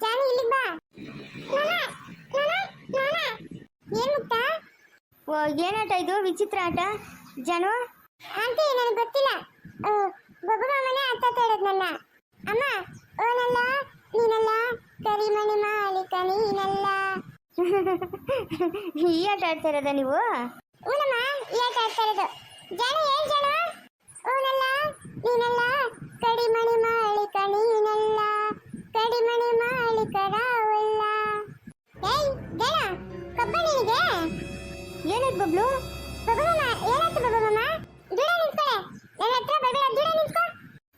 ಜಾನು ಇಲ್ಲಿಗೆ ಬಾ. ಏನ್ ಮುಕ್ತ? ಓ ಏನಾಟ ಇದು ವಿಚಿತ್ರ ಆಟ ಜಾನು? ಆಂಟಿ ನನಗೆ ಗೊತ್ತಿಲ್ಲ. ಬಬ್ಬು ಮಾಮನೇ ಅತ್ತ ತೇಳದ್ ನನ್ನ. ಅಮ್ಮ ಓನಲ್ಲ ನೀನಲ್ಲ ಕರಿಮಣಿ ಮಾಲೀಕ ನೀನಲ್ಲ. ಈ ಆಟ ಆಡ್ತಾ ಇರೋದ ನೀವು? ಊನಮ್ಮ ಈ ಆಟ ಆಡ್ತಾ ಇರೋದು. ಜಾನು ಏನ್ ಜಾನು? ಓನಲ್ಲ ನೀನಲ್ಲ ಕರಿಮಣಿ ಮಾಲೀಕ ನೀನಲ್ಲ ಕರಿಮಣಿ ಮಾಲೀಕ ರಾವಲ್ಲ. ಏಯ್ ಜಾನು ಕಬ್ಬ ನಿನಗೆ? ಏನಾಯ್ತು ಬಬ್ಲು? ಬಬ್ಬು ಮಾಮ ಏನಾಯ್ತು ಬಬ್ಬು ಮಾಮ? ದೂರ ನಿಂತ್ಕೊಳ್ಳೆ, ನನ್ನ ಹತ್ರ ಬರಬೇಡ, ದೂರ ನಿಂತ್ಕೊ.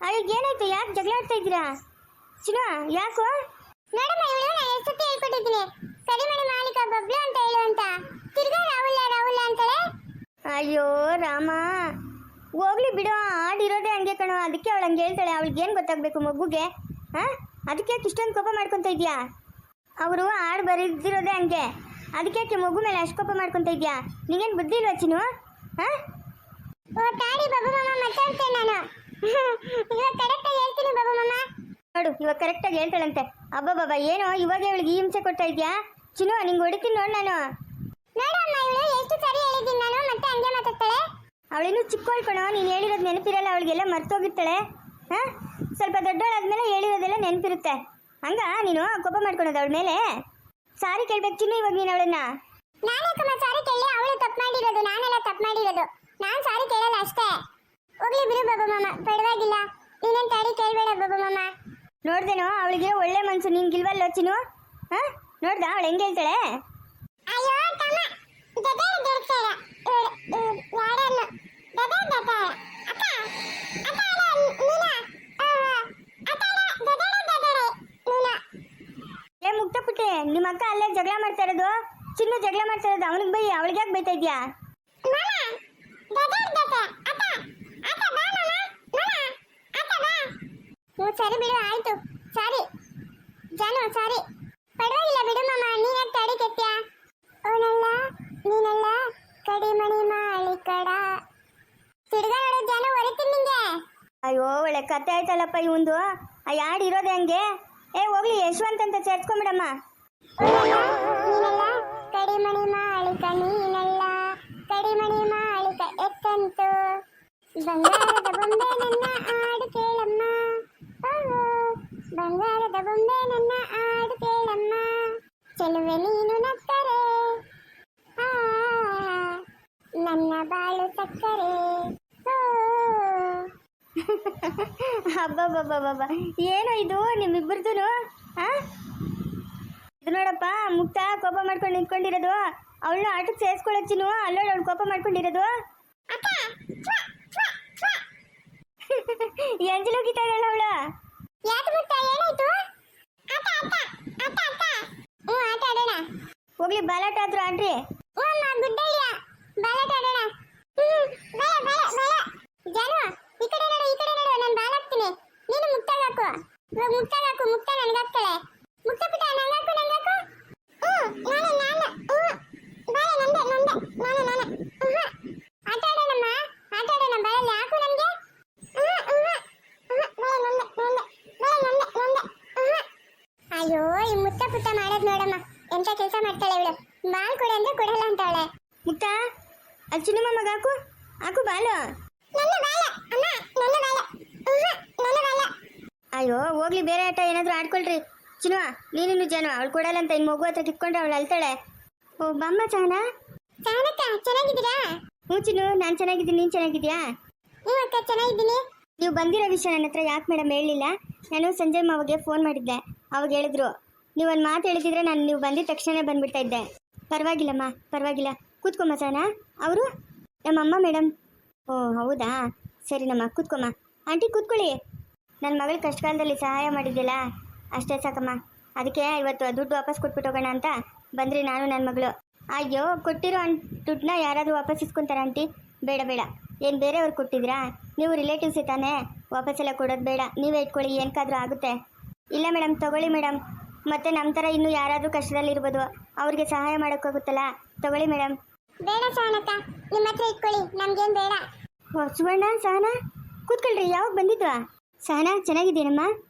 ಅಯ್ಯೋ ಏನಾಯ್ತು? ಯಾಕೆ ಜಗಳ ಆಡ್ತಾ ಇದ್ದೀರಾ? ಚಿನ್ನು ಯಾಕೋ? ನೋಡಮ್ಮ ಇವಳು ನಾನು ಎಷ್ಟು ಸತಿ ಹೇಳ್ಕೊಟ್ಟಿದ್ದೀನಿ ಕರಿಮಣಿ ಮಾಲೀಕ ಬಬ್ಲು ಅಂತ ಹೇಳು ಅಂತ. ತಿರ್ಗಾ ರಾಹುಲ್ಲ ರಾಹುಲ್ಲ ಅಂತಾಳೆ. ಅಯ್ಯೋ ರಾಮ, ಹೋಗ್ಲಿ ಬಿಡು, ಆಡಿರೋದೇ ಹಂಗೆ ಕಣೋ. ಅದಕ್ಕೆ ಅವಳು ಹಂಗೆ ಹೇಳ್ತಾಳೆ. ಅವಳಿಗೆ ಏನು ಗೊತ್ತಾಗಬೇಕು ಮಗುಗೆ? ಹಾಂ, ಅದಕ್ಕೆ ಇಷ್ಟೊಂದು ಕೋಪ ಮಾಡ್ಕೊತ ಇದೆಯಾ? ಅವರು ಆಡು ಬರೀದಿರೋದೇ ಹಂಗೆ, ಅದಕ್ಕೆ ಮಗು ಮೇಲೆ ಅಷ್ಟು ಕೋಪ ಮಾಡ್ಕೊತ ಇದೆಯಾ? ನಿಂಗೇನು ಬುದ್ಧಿ ಇಲ್ವಾ ಚಿನ್ನು? ಹಾಂ ಓ ತಾಡಿ ಬಬ್ಬು ಮಾಮ ಮಾತಾಡ್ತೇನೆ ನಾನು. ಇವಾಗ ಕರೆಕ್ಟಾಗಿ ಹೇಳ್ತೀನಿ ಬಬ್ಬು ಮಾಮ. ನೋಡು ಇವಾಗ ಕರೆಕ್ಟಾಗಿ ಹೇಳ್ತಾಳಂತೆ. ಅಬ್ಬಬ್ಬಬ್ಬ ಏನೋ ಇವಾಗ ಇವಳಿಗೆ ಈ ಹಿಂಸೆ ಕೊಡ್ತಾ ಇದೆಯಾ? ಚಿನ್ನು ನಿಂಗೆ ಹೊಡಿತೀನಿ ನೋಡು ನಾನು. ನೋಡಮ್ಮ ಇವಳು ಎಷ್ಟು ಸರಿ ಹೇಳಿದ್ದೀನಿ ನಾನು, ಮತ್ತೆ ಹಂಗೆ ಮಾತಾಡ್ತಾಳೆ. ಅವಳಿನ್ನೂ ಚಿಕ್ಕವಳು ಕಣೋ, ನೀನು ಹೇಳಿರೋದು ನೆನಪಿರಲ್ಲ ಅವಳಿಗೆಲ್ಲ ಮರ್ತೋಗಿರ್ತಾಳೆ. ಹಾಂ, ಸ್ವಲ್ಪ ದೊಡ್ಡವಳಾದ್ಮೇಲೆ ಹೇಳಿರೋದೆಲ್ಲ ನೆನಪಿರುತ್ತೆ. ಹಂಗ ನೀನು ಕೋಪ ಮಾಡ್ಕೊಳೋದು ಅವಳ ಮೇಲೆ? ಸಾರಿ ಕೇಳ್ಬೇಕು ಚಿನ್ನು ಇವಾಗ ನೀನು ಅವಳನ್ನ. ನಾನೇಕಮ್ಮ ಸಾರಿ ಕೇಳಿ? ಅವಳು ತಪ್ಪು ಮಾಡಿರೋದು, ನಾನೆಲ್ಲ ತಪ್ಪು ಮಾಡಿರೋದು. ನಾನು ಸಾರಿ ಕೇಳಲ್ಲ ಅಷ್ಟೇ. ಹೋಗ್ಲಿ ಬಿಡು ಬಬ್ಬು ಮಾಮ, ಪರವಾಗಿಲ್ಲ. ನೀನೇನು ತಾಡಿ ಕೇಳಬೇಡ ಬಬ್ಬು ಮಾಮ. ನೋಡ್ದೇನೋ ಅವಳಿಗೆ ಒಳ್ಳೆ ಮನ್ಸು, ನಿನ್ಗಿಲ್ವಲ್ಲೋ ಚಿನ್ನು? ಹಾಂ, ನೋಡ್ದ ಅವಳು ಹೆಂಗೆ ಹೇಳ್ತಾಳೆ? ಅಯ್ಯೋ ತಮ್ಮ ದದ ದೊಡ್ತಾರ ಯಾರನ್ನ ದದ ದದ ಅಕ್ಕ ಅಕ್ಕ ನೀನಾ ಅಕ್ಕ ದದ ದದ ನೀನಾ. ಏ ಮುಕ್ತ ಪುಟ್ಟೆ, ನಿಮ್ಮ ಅಕ್ಕ ಅಲ್ಲೇ ಜಗಳ ಮಾಡ್ತಾ ಇರೋದು. ಚಿನ್ನು ಜಗಳ ಮಾಡ್ತಾ ಇರೋದು, ಅವನಿಗೆ ಬೈ, ಅವಳಿಗೆ ಯಾಕೆ ಬೈತಾ ಇದೆಯಾ? ಸರಿ ಬಿಡು, ಆಯ್ತು ಸಾರಿ ಜಾನು, ಸಾರಿ ಪರವಾಗಿಲ್ಲ ಬಿಡು ಮಾಮ. ನೀನ್ ಯಾಕೆ ತಡಿ ಕೆತ್ಯ? ಓನಲ್ಲ ನೀನಲ್ಲ ಕಡಿಮಣಿ ಮಾಲೀಕಡ. ತಿರ್ಗಾ ನೋಡು ಜಾನು, ಹೊರಿತೀನಿ ನಿಂಗೆ. ಅಯ್ಯೋ ಒಳ್ಳೆ ಕತೆ ಆಯ್ತಲ್ಲಪ್ಪ ಇವಂದು. ಆ ಯಾಡ್ ಇರೋದೆ ಹಂಗೆ. ಏ ಹೋಗ್ಲಿ ಯಶವಂತ್ ಅಂತ ಸೇರ್ಸ್ಕೊಂಬಿಡಮ್ಮ. ನೀನಲ್ಲ ಕಡಿಮಣಿ ಮಾಲೀಕ ನೀನಲ್ಲ ಕಡಿಮಣಿ ಮಾಲೀಕ ಎತ್ತಂತು. ಬಂಗಾರದ ಬೊಂಬೆ ನನ್ನ ಆಡು ಕೇಳಮ್ಮ, ಬಂಗಾರದ ಬೊಂಬೆ ನನ್ನ ಆಡು ಕೇಳಮ್ಮ. ಚೆಲುವೆ ನೀನು ನಕ್ಕರೆ ನನ್ನ ಬಾಳು ಸಕ್ಕರೆ. ಹಬ್ಬಬ್ಬಬ್ಬಬ್ಬ, ಏನೋ ಇದು ನಿಮ್ಮಿಬ್ಬರದು? ಹಾಂ, ಇದು ನೋಡಪ್ಪ ಮುಕ್ತ ಕೋಪ ಮಾಡ್ಕೊಂಡು ನಿಂತ್ಕೊಂಡಿರೋದು. ಅವಳನ್ನ ಆಟಕ್ಕೆ ಸೇರಿಸ್ಕೊಳ್ಳೋ ಚಿನ್ನು, ಅಲ್ಲೋಳು ಅವಳು ಕೋಪ ಮಾಡ್ಕೊಂಡಿರೋದು. ಎಂಜಲು ಗೀತಾಳಲ್ಲ ಅವಳು. ಯಾಕೆ ಮುಕ್ತ ಏನಾಯ್ತು? ಆಟ ಆಟ ಆಟ ಆಟ. ಆಟ ಆಡೋಣ. ಹೋಗ್ಲಿ ಬಾಲಾಟ ಆದ್ರೂ ಆಡ್ರಿ. ಅಮ್ಮ ಗುಡ್ಡಯ್ಯ ಬಾಲಾಟ ಆಡೋಣ. ಬಾಲ ಬಾಲ ಬಾಲ. ಜಾನು ಈ ಕಡೆ ನೋಡು, ಈ ಕಡೆ ನೋಡು, ನಾನು ಬಾಲ್ ಹಾಕ್ತೀನಿ, ನೀನು ಮುಕ್ತಾಗ ಹಾಕು. ಇವಾಗ ಮುಕ್ತಾಗ ಹಾಕು, ಮುಕ್ತ ನನಗಾಗ್ತಾಳೆ. ಮುಕ್ತ ಪುಟ ನಂಗಾಕು ನಂಗಾಕು. ನಾನು ಬಾಲ ನಂದೆ ನಂದೆ ನಾನು ನಾನು. ಆಟ ಆಡೋಣಮ್ಮ, ಆಟ ಆಡೋಣ. ಬಾಲಲ್ಲಿ ಹಾಕು ನನಗೆ. ಅಯ್ಯೋ ಈ ಮುತ್ತ ಪುಟ್ಟ ಮಾಡೋದು ನೋಡಮ್ಮ, ಎಂತ ಕೆಲಸ ಮಾಡ್ತಾಳೆ ಇವಳು. ಬಾಲ್ ಕೊಡು ಅಂದ್ರೆ ಕೊಡಲ್ಲ ಅಂತಾಳೆ. ಮುಕ್ತ ಅಲ್ಲಿ ಚಿನ್ನು ಮಗ ಹಾಕು, ಹಾಕು ಬಾಲು. ನನ್ನ ಬಾಲ ಅಮ್ಮ, ನನ್ನ ಬಾಲ. ನನ್ನ ಬಾಲ. ಅಯ್ಯೋ ಹೋಗ್ಲಿ ಬೇರೆ ಆಟ ಏನಾದರೂ ಆಡ್ಕೊಳ್ರಿ. ಚಿನ್ನು ನೀನು ಜಾನು, ಅವಳು ಕೊಡಲ್ಲ ಅಂತ ಇನ್ನು ಮಗು ಹತ್ರ ಕಿತ್ಕೊಂಡ್ರೆ ಅವಳು ಅಳ್ತಾಳೆ. ಓ ಬಾಮ್ಮ ಚಾನ. ಚಾನಕ್ಕ ಚೆನ್ನಾಗಿದ್ದೀರಾ? ಹ್ಞೂ ಚಿನ್ನು, ನಾನು ಚೆನ್ನಾಗಿದ್ದೀನಿ, ನೀನು ಚೆನ್ನಾಗಿದ್ಯಾ? ಹ್ಞೂ ಅಕ್ಕ ಚೆನ್ನಾಗಿದ್ದೀನಿ. ನೀವು ಬಂದಿರೋ ವಿಷಯ ನನ್ನ ಹತ್ರ ಯಾಕೆ ಮೇಡಮ್ ಹೇಳಲಿಲ್ಲ? ನಾನು ಸಂಜಯ್ ಮಾವಗೆ ಫೋನ್ ಮಾಡಿದ್ದೆ, ಅವಾಗ ಹೇಳಿದ್ರು. ನೀವು ಒಂದು ಮಾತು ಹೇಳಿದಿದ್ರೆ ನಾನು ನೀವು ಬಂದಿದ್ದ ತಕ್ಷಣ ಬಂದುಬಿಡ್ತಾ ಇದ್ದೆ. ಪರವಾಗಿಲ್ಲಮ್ಮ ಪರವಾಗಿಲ್ಲ, ಕೂತ್ಕೊಮ್ಮ ಸಾನ. ಅವರು ನಮ್ಮಮ್ಮ ಮೇಡಮ್. ಓ ಹೌದಾ, ಸರಿನಮ್ಮ ಕೂತ್ಕೊಮ್ಮ. ಆಂಟಿ ಕೂತ್ಕೊಳ್ಳಿ. ನನ್ನ ಮಗಳ ಕಷ್ಟಕಾಲದಲ್ಲಿ ಸಹಾಯ ಮಾಡಿದ್ದಿಲ್ಲ ಅಷ್ಟೇ ಸಾಕಮ್ಮ. ಅದಕ್ಕೆ ಇವತ್ತು ದುಡ್ಡು ವಾಪಸ್ ಕೊಟ್ಬಿಟ್ಟು ಹೋಗೋಣ ಅಂತ ಬಂದ್ರಿ ನಾನು ನನ್ನ ಮಗಳು. ಅಯ್ಯೋ ಕೊಟ್ಟಿರೋ ದುಡ್ಡನ್ನ ಯಾರಾದರೂ ವಾಪಸ್ ಇಸ್ಕೊತಾರ ಆಂಟಿ? ಬೇಡ ಬೇಡ. ಏನು ಬೇರೆಯವ್ರು ಕೊಟ್ಟಿದ್ದೀರಾ? ನೀವು ರಿಲೇಟಿವ್ಸೇ ತಾನೇ, ವಾಪಸ್ಸೆಲ್ಲ ಕೊಡೋದು ಬೇಡ, ನೀವೇ ಇಟ್ಕೊಳ್ಳಿ, ಏನಕ್ಕಾದ್ರೂ ಆಗುತ್ತೆ. ಇಲ್ಲ ಮೇಡಮ್ ತಗೊಳ್ಳಿ ಮೇಡಮ್, ಮತ್ತೆ ನಮ್ಮ ಥರ ಇನ್ನೂ ಯಾರಾದರೂ ಕಷ್ಟದಲ್ಲಿರ್ಬೋದು, ಅವ್ರಿಗೆ ಸಹಾಯ ಮಾಡೋಕ್ಕಾಗುತ್ತಲ್ಲ, ತಗೊಳ್ಳಿ ಮೇಡಮ್. ಬೇಡ ಸಹನಕ್ಕ, ನಿಮ್ಮ ಹತ್ರ ಇಟ್ಕೊಳ್ಳಿ, ನಮ್ಗೇನು ಬೇಡ. ಓ ಸುವರ್ಣ, ಸಹನಾ ಕೂತ್ಕೊಳ್ರಿ. ಯಾವಾಗ ಬಂದಿದ್ವಾ? ಸಹನಾ ಚೆನ್ನಾಗಿದ್ದೀನಮ್ಮ?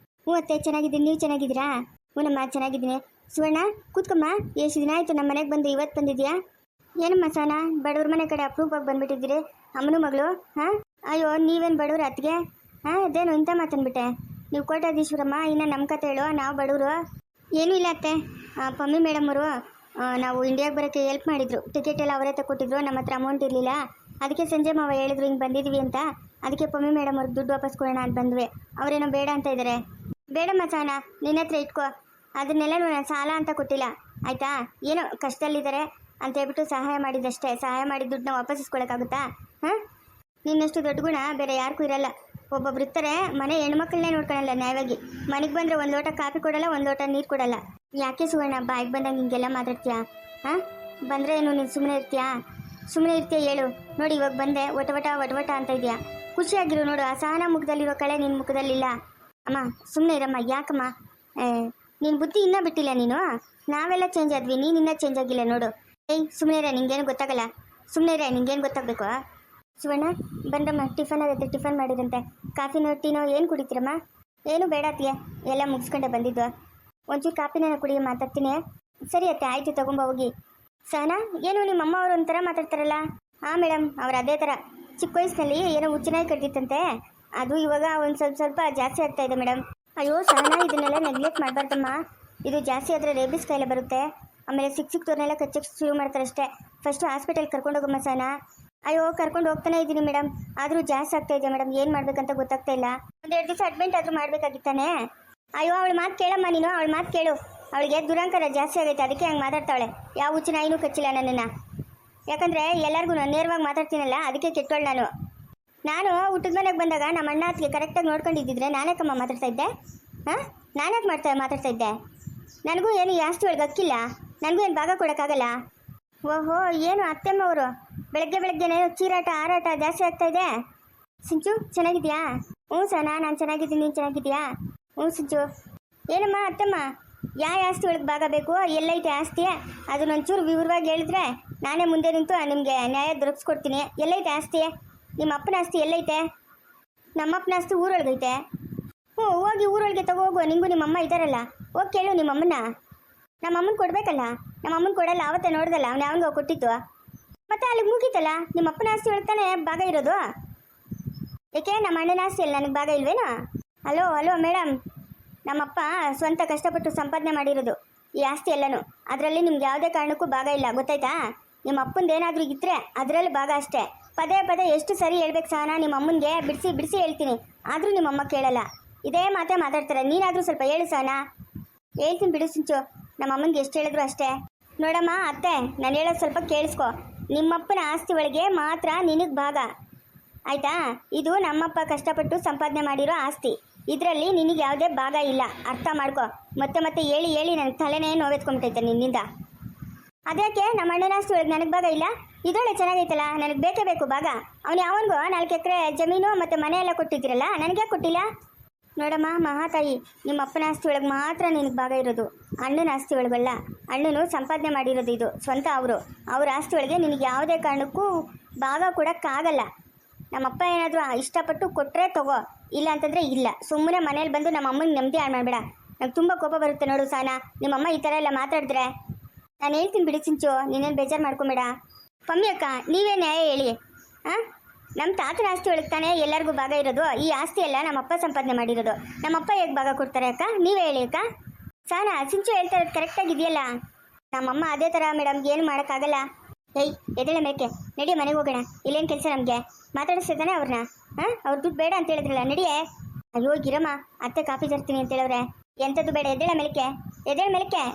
ಹ್ಞೂ ಅತ್ತೆ ಚೆನ್ನಾಗಿದ್ದೀನಿ, ನೀವು ಚೆನ್ನಾಗಿದ್ದೀರಾ? ಹೂನಮ್ಮ ಚೆನ್ನಾಗಿದ್ದೀನಿ. ಸುವರ್ಣ ಕೂತ್ಕಮ್ಮ. ಎಷ್ಟು ದಿನ ಆಯಿತು ನಮ್ಮ ಮನೆಗೆ ಬಂದು ಇವತ್ತು ಬಂದಿದ್ಯಾ? ಏನಮ್ಮ ಸಾನ ಬಡವ್ರ ಮನೆ ಕಡೆ ಅಪ್ರೂಪವಾಗಿ ಬಂದ್ಬಿಟ್ಟಿದ್ದೀರಿ, ಅಮ್ಮನ ಮಗಳು. ಹಾಂ ಅಯ್ಯೋ ನೀವೇನು ಬಡವ್ರ ಅತ್ತಿಗೆ? ಹಾಂ ಅದೇನು ಇಂಥ ಮಾತಂದ್ಬಿಟ್ಟೆ. ನೀವು ಕೋಟ್ಯಾಧೀಶ್ವರಮ್ಮ, ಇನ್ನು ನಮ್ಮ ಕತೆ ಹೇಳು, ನಾವು ಬಡವರು. ಏನೂ ಇಲ್ಲ ಅತ್ತೆ, ಪಮ್ಮಿ ಮೇಡಮ್ ಅವರು ನಾವು ಇಂಡಿಯಾಗೆ ಬರೋಕ್ಕೆ ಹೆಲ್ಪ್ ಮಾಡಿದ್ರು. ಟಿಕೆಟ್ ಎಲ್ಲ ಅವರೇ ತಗೊಟ್ಟಿದ್ರು, ನಮ್ಮ ಹತ್ರ ಅಮೌಂಟ್ ಇರಲಿಲ್ಲ. ಅದಕ್ಕೆ ಸಂಜೆ ಮಾವ ಹೇಳಿದ್ರು ಹಿಂಗೆ ಬಂದಿದ್ವಿ ಅಂತ. ಅದಕ್ಕೆ ಪಮ್ಮಿ ಮೇಡಮ್ ಅವ್ರಿಗೆ ದುಡ್ಡು ವಾಪಸ್ ಕೊಡೋಣ ಅಂತ ಬಂದ್ವಿ. ಅವರೇನೋ ಬೇಡ ಅಂತ ಇದ್ದಾರೆ. ಬೇಡಮ್ಮ ಸಾನ, ನಿನ್ನ ಹತ್ರ ಇಟ್ಕೋ. ಅದನ್ನೆಲ್ಲ ನಾನು ಸಾಲ ಅಂತ ಕೊಟ್ಟಿಲ್ಲ ಆಯಿತಾ. ಏನೋ ಕಷ್ಟದಲ್ಲಿದ್ದಾರೆ ಅಂತ ಹೇಳ್ಬಿಟ್ಟು ಸಹಾಯ ಮಾಡಿದ್ದಷ್ಟೇ. ಸಹಾಯ ಮಾಡಿದ ದುಡ್ಡನ್ನ ವಾಪಸ್ ಇಸ್ಕೊಳಕ್ಕಾಗುತ್ತಾ? ಹಾಂ ನಿನ್ನಷ್ಟು ದೊಡ್ಡ ಗುಣ ಬೇರೆ ಯಾರಿಗೂ ಇರಲ್ಲ. ಒಬ್ಬೊಬ್ರು ಇರ್ತಾರೆ ಮನೆ ಹೆಣ್ಮಕ್ಳನ್ನೇ ನೋಡ್ಕೊಳಲ್ಲ ನ್ಯಾಯವಾಗಿ. ಮನೆಗೆ ಬಂದರೆ ಒಂದು ಲೋಟ ಕಾಫಿ ಕೊಡಲ್ಲ, ಒಂದು ಲೋಟ ನೀರು ಕೊಡಲ್ಲ. ಯಾಕೆ ಸುವರ್ಣ ಬಾಯಿಗೆ ಬಂದಾಗ ನಿಮಗೆಲ್ಲ ಮಾತಾಡ್ತೀಯಾ? ಹಾಂ ಬಂದರೆ ಏನು ನೀನು ಸುಮ್ಮನೆ ಇರ್ತೀಯಾ? ಸುಮ್ಮನೆ ಇರ್ತೀಯ ಹೇಳು. ನೋಡಿ ಇವಾಗ ಬಂದೆ ವಟವಟ ಅಂತ ಇದೆಯಾ. ಖುಷಿಯಾಗಿರು ನೋಡು. ಆ ಸಹನ ಮುಖದಲ್ಲಿರೋ ಕಳೆ ನಿನ್ನ ಮುಖದಲ್ಲಿಲ್ಲ. ಅಮ್ಮ ಸುಮ್ಮನೆ ಇರಮ್ಮ. ಯಾಕಮ್ಮ ನಿನ್ನ ಬುದ್ಧಿ ಇನ್ನೂ ಬಿಟ್ಟಿಲ್ಲ ನೀನು? ನಾವೆಲ್ಲ ಚೇಂಜ್ ಆದ್ವಿ, ನೀನು ಇನ್ನೂ ಚೇಂಜ್ ಆಗಿಲ್ಲ ನೋಡು. ಸುಮ್ಮನೆ ಇರ, ನಿಂಗೇನು ಗೊತ್ತಾಗಲ್ಲ. ಸುಮ್ಮನೆ ಇರ, ನಿಂಗೇನು ಗೊತ್ತಾಗಬೇಕು? ಸುವರ್ಣ ಬಂದ್ರಮ್ಮ, ಟಿಫನ್ ಆಗತ್ತೆ. ಟಿಫನ್ ಮಾಡಿದಂತೆ. ಕಾಫಿನೋ ಟೀನೋ ಏನು ಕುಡಿತೀರಮ್ಮ? ಏನು ಬೇಡ ಅತ್ತಿಗೆ, ಎಲ್ಲ ಮುಗಿಸ್ಕೊಂಡೆ ಬಂದಿದ್ದು. ಒಂಚೂರು ಕಾಪಿನ ಕುಡಿಯ ಮಾತಾಡ್ತೀನಿ. ಸರಿ ಅತ್ತೆ ಆಯಿತು, ತಗೊಂಬ ಹೋಗಿ. ಸಹನಾ ಏನು ನಿಮ್ಮ ಅಮ್ಮ ಅವರು ಒಂಥರ ಮಾತಾಡ್ತಾರಲ್ಲ? ಹಾಂ ಮೇಡಮ್, ಅವ್ರು ಅದೇ ಥರ. ಚಿಕ್ಕ ವಯಸ್ಸಿನಲ್ಲಿ ಏನೋ ಹುಚ್ಚನಾಗಿ ಕಟ್ಟಿತ್ತಂತೆ, ಅದು ಇವಾಗ ಒಂದು ಸ್ವಲ್ಪ ಜಾಸ್ತಿ ಆಗ್ತಾ ಇದೆ ಮೇಡಮ್. ಅಯ್ಯೋ ಸಹನಾ, ಇದನ್ನೆಲ್ಲ ನೆಗ್ಲೆಕ್ಟ್ ಮಾಡಬಾರ್ದಮ್ಮ. ಇದು ಜಾಸ್ತಿ ಆದರೆ ರೇಬಿಸ್ ಕಾಯಿಲೆ ಬರುತ್ತೆ. ಆಮೇಲೆ ಸಿಕ್ತವ್ರನ್ನೆಲ್ಲ ಕಚ್ಚಕ್ಕೆ ಶುರು ಮಾಡ್ತಾರಷ್ಟೇ. ಫಸ್ಟು ಹಾಸ್ಪಿಟಲ್ ಕರ್ಕೊಂಡು ಹೋಗಮ್ಮ ಸಹನಾ. ಅಯ್ಯೋ ಕರ್ಕೊಂಡು ಹೋಗ್ತಾನೆ ಇದ್ದೀನಿ ಮೇಡಮ್, ಆದರೂ ಜಾಸ್ತಿ ಆಗ್ತಾ ಇದೆ ಮೇಡಮ್. ಏನು ಮಾಡ್ಬೇಕಂತ ಗೊತ್ತಾಗ್ತಾ ಇಲ್ಲ. 1-2 ದಿವಸ ಅಡ್ಮಿಟ್ ಆದರೂ ಮಾಡಬೇಕಾಗಿತ್ತಾನೆ. ಅಯ್ಯೋ ಅವಳ ಮಾತು ಕೇಳಮ್ಮ ನೀನು, ಅವಳ ಮಾತು ಕೇಳು. ಅವಳಿಗೆ ದುರಂಕಾರ ಜಾಸ್ತಿ ಆಗೈತೆ, ಅದಕ್ಕೆ ಹಂಗೆ ಮಾತಾಡ್ತಾವಳೆ. ಯಾವ ಹುಚ್ಚಿನ ಇನ್ನೂ ಕಚ್ಚಿಲ್ಲ ನನ್ನನ್ನು. ಯಾಕಂದರೆ ಎಲ್ಲರಿಗೂ ನಾನು ನೇರವಾಗಿ ಮಾತಾಡ್ತೀನಲ್ಲ, ಅದಕ್ಕೆ ಕೆಟ್ಟೋಳು ನಾನು. ನಾನು ಊಟದ ಮನೆಗೆ ಬಂದಾಗ ನಮ್ಮ ಅಣ್ಣ ಅದಕ್ಕೆ ಕರೆಕ್ಟಾಗಿ ನೋಡ್ಕೊಂಡಿದ್ದಿದ್ರೆ ನಾನೇಕಮ್ಮ ಮಾತಾಡ್ತಾ ಇದ್ದೆ? ಹಾಂ ನಾನ್ಯಾಕೆ ಮಾತಾಡ್ತಾ ಇದ್ದೆ? ನನಗೂ ಏನು ಈ ಆಸ್ತಿ ಒಳಗೆ ಹಕ್ಕಿಲ್ಲ, ನನಗೂ ಏನು ಭಾಗ ಕೊಡೋಕ್ಕಾಗಲ್ಲ. ಓಹೋ ಏನು ಅತ್ತೆಮ್ಮವರು ಬೆಳಗ್ಗೆನೇ ಚೀರಾಟ ಹಾರಾಟ ಜಾಸ್ತಿ ಆಗ್ತಾ ಇದೆ. ಸಿಂಚು ಚೆನ್ನಾಗಿದ್ಯಾ? ಹ್ಞೂ ಸನಾ ನಾನು ಚೆನ್ನಾಗಿದ್ದೀನಿ, ನೀನು ಚೆನ್ನಾಗಿದ್ಯಾ? ಹ್ಞೂ ಸಿಂಚು. ಏನಮ್ಮ ಅತ್ತಮ್ಮ, ಯಾವ ಆಸ್ತಿ ಒಳಗೆ ಭಾಗ ಬೇಕು, ಎಲ್ಲೈತೆ ಆಸ್ತಿ ಅದನ್ನೊಂಚೂರು ವಿವರವಾಗಿ ಹೇಳಿದ್ರೆ ನಾನೇ ಮುಂದೆ ನಿಂತು ನಿಮಗೆ ನ್ಯಾಯ ದೊರಕಿಸ್ಕೊಡ್ತೀನಿ. ಎಲ್ಲೈತೆ ಆಸ್ತಿ? ನಿಮ್ಮ ಅಪ್ಪನ ಆಸ್ತಿ ಎಲ್ಲೈತೆ? ನಮ್ಮಪ್ಪನ ಆಸ್ತಿ ಊರೊಳಗೈತೆ. ಹ್ಞೂ ಹೋಗಿ ಊರೊಳಗೆ ತಗೋಗುವ. ನಿಂಗೂ ನಿಮ್ಮಮ್ಮ ಇದ್ದಾರಲ್ಲ, ಹೋಗಿ ಕೇಳು ನಿಮ್ಮಮ್ಮನ. ನಮ್ಮಮ್ಮನ ಕೊಡಬೇಕಲ್ಲ. ನಮ್ಮಮ್ಮನ ಕೊಡಲ್ಲ, ಆವತ್ತೇ ನೋಡ್ದಲ್ಲ ಅವ್ನು ಯಾವನಿಗೆ ಕೊಟ್ಟಿತ್ತು. ಮತ್ತೆ ಅಲ್ಲಿಗೆ ಮುಗೀತಲ್ಲ, ನಿಮ್ಮ ಅಪ್ಪನ ಆಸ್ತಿ ಒಳಗೆ ತಾನೇ ಭಾಗ ಇರೋದು. ಏಕೆ ನಮ್ಮ ಅಣ್ಣನ ಆಸ್ತಿಯಲ್ಲಿ ನನಗೆ ಭಾಗ ಇಲ್ವೇನೋ? ಹಲೋ ಮೇಡಮ್, ನಮ್ಮಪ್ಪ ಸ್ವಂತ ಕಷ್ಟಪಟ್ಟು ಸಂಪಾದನೆ ಮಾಡಿರೋದು ಈ ಆಸ್ತಿ ಎಲ್ಲನೂ. ಅದರಲ್ಲಿ ನಿಮ್ಗೆ ಯಾವುದೇ ಕಾರಣಕ್ಕೂ ಭಾಗ ಇಲ್ಲ, ಗೊತ್ತಾಯ್ತಾ? ನಿಮ್ಮ ಅಪ್ಪಂದು ಏನಾದರೂ ಇದ್ದರೆ ಅದರಲ್ಲಿ ಭಾಗ ಅಷ್ಟೇ. ಪದೇ ಎಷ್ಟು ಸರಿ ಹೇಳ್ಬೇಕು ಸಹನಾ, ನಿಮ್ಮ ಅಮ್ಮನಿಗೆ ಬಿಡಿಸಿ ಹೇಳ್ತೀನಿ, ಆದರೂ ನಿಮ್ಮಮ್ಮ ಕೇಳಲ್ಲ. ಇದೇ ಮಾತೇ ಮಾತಾಡ್ತಾರೆ. ನೀನಾದರೂ ಸ್ವಲ್ಪ ಹೇಳು ಸಹನಾ. ಹೇಳ್ತೀನಿ ಬಿಡು ಸಿಂಚು, ನಮ್ಮ ಅಮ್ಮನಿಗೆ ಎಷ್ಟು ಹೇಳಿದ್ರು ಅಷ್ಟೇ. ನೋಡಮ್ಮ ಅತ್ತೆ, ನಾನು ಹೇಳೋದು ಸ್ವಲ್ಪ ಕೇಳಿಸ್ಕೊ. ನಿಮ್ಮಪ್ಪನ ಆಸ್ತಿ ಒಳಗೆ ಮಾತ್ರ ನಿನಗೆ ಭಾಗ, ಆಯಿತಾ? ಇದು ನಮ್ಮಪ್ಪ ಕಷ್ಟಪಟ್ಟು ಸಂಪಾದನೆ ಮಾಡಿರೋ ಆಸ್ತಿ, ಇದರಲ್ಲಿ ನಿನಗೆ ಯಾವುದೇ ಭಾಗ ಇಲ್ಲ. ಅರ್ಥ ಮಾಡ್ಕೊ. ಮತ್ತೆ ಹೇಳಿ ನನಗೆ ತಲೆನೇ ನೋವೆತ್ಕೊಂಡ್ಬಿಟ್ಟೈತೆ ನಿನ್ನಿಂದ. ಅದ್ಯಾಕೆ ನಮ್ಮ ಅಣ್ಣನ ಆಸ್ತಿ ಒಳಗೆ ನನಗೆ ಭಾಗ ಇಲ್ಲ? ಇದೊಳ್ಳೆ ಚೆನ್ನಾಗೈತಲ್ಲ, ನನಗೆ ಬೇಕೇ ಬೇಕು ಭಾಗ. ಅವನು ಯಾವನಿಗೂ 4 ಎಕರೆ ಜಮೀನು ಮತ್ತು ಮನೆ ಎಲ್ಲ ಕೊಟ್ಟಿದ್ದೀರಲ್ಲ, ನನಗೆ ಕೊಟ್ಟಿಲ್ಲ? ನೋಡಮ್ಮ ಮಹಾತಾಯಿ, ನಿಮ್ಮ ಅಪ್ಪನ ಆಸ್ತಿ ಒಳಗೆ ಮಾತ್ರ ನಿನಗೆ ಭಾಗ ಇರೋದು, ಅಣ್ಣನ ಆಸ್ತಿ ಒಳಗಲ್ಲ. ಅಣ್ಣನು ಸಂಪಾದನೆ ಮಾಡಿರೋದು, ಇದು ಸ್ವಂತ ಅವ್ರ ಆಸ್ತಿ ಒಳಗೆ ನಿನಗೆ ಯಾವುದೇ ಕಾರಣಕ್ಕೂ ಭಾಗ ಕೊಡೋಕ್ಕಾಗಲ್ಲ. ನಮ್ಮಪ್ಪ ಏನಾದರೂ ಇಷ್ಟಪಟ್ಟು ಕೊಟ್ಟರೆ ತಗೋ, ಇಲ್ಲ ಅಂತಂದರೆ ಇಲ್ಲ. ಸುಮ್ಮನೆ ಮನೇಲಿ ಬಂದು ನಮ್ಮ ಅಮ್ಮನಿಗೆ ನೆಮ್ಮದಿ ಹಾಳು ಮಾಡಬೇಡ. ನಂಗೆ ತುಂಬ ಕೋಪ ಬರುತ್ತೆ ನೋಡು ಸಹನಾ, ನಿಮ್ಮಮ್ಮ ಈ ಥರ ಎಲ್ಲ ಮಾತಾಡಿದ್ರೆ. ನಾನು ಹೇಳ್ತೀನಿ ಬಿಡಿ ಸಿಂಚು, ನೀನೇನು ಬೇಜಾರು ಮಾಡ್ಕೊಂಬೇಡ. ಪಮ್ಮಿ ಅಕ್ಕ ನೀವೇ ನ್ಯಾಯ ಹೇಳಿ. ಹಾಂ ನಮ್ಮ ತಾತನ ಆಸ್ತಿ ಒಳಗೆ ತಾನೇ ಎಲ್ಲರಿಗೂ ಭಾಗ ಇರೋದು. ಈ ಆಸ್ತಿ ಎಲ್ಲ ನಮ್ಮಪ್ಪ ಸಂಪಾದನೆ ಮಾಡಿರೋದು. ನಮ್ಮಪ್ಪ ಹೇಗೆ ಭಾಗ ಕೊಡ್ತಾರೆ ಅಕ್ಕ? ನೀವೇ ಹೇಳಿ ಅಕ್ಕ. ಸಹನಾ ಸಿಂಚು ಹೇಳ್ತಾ ಇರೋದು ಕರೆಕ್ಟಾಗಿದೆಯಲ್ಲ. ನಮ್ಮಮ್ಮ ಅದೇ ಥರ ಮೇಡಮ್, ಏನು ಮಾಡೋಕ್ಕಾಗಲ್ಲ. ಎದ್ದೇಳ ಮೇಕೆ, ನಡಿ ಮನೆಗೆ ಹೋಗೋಣ. ಇಲ್ಲೇನು ಕೆಲಸ ನಮಗೆ? ಮಾತಾಡಿಸ್ತಾನೆ ಅವ್ರನ್ನ. ಹಾಂ ಅವ್ರು ದುಡ್ಡು ಬೇಡ ಅಂತ ಹೇಳಿದ್ರಲ್ಲ, ನಡಿಯೇ. ಅಯ್ಯೋ ಗಿರಮ್ಮ, ಅತ್ತೆ ಕಾಫಿ ತರ್ತೀನಿ ಅಂತ ಹೇಳವ್ರೆ. ಎಂಥದ್ದು ಬೇಡ, ಎದ್ದೇಳ ಮೇಲಕ್ಕೆ.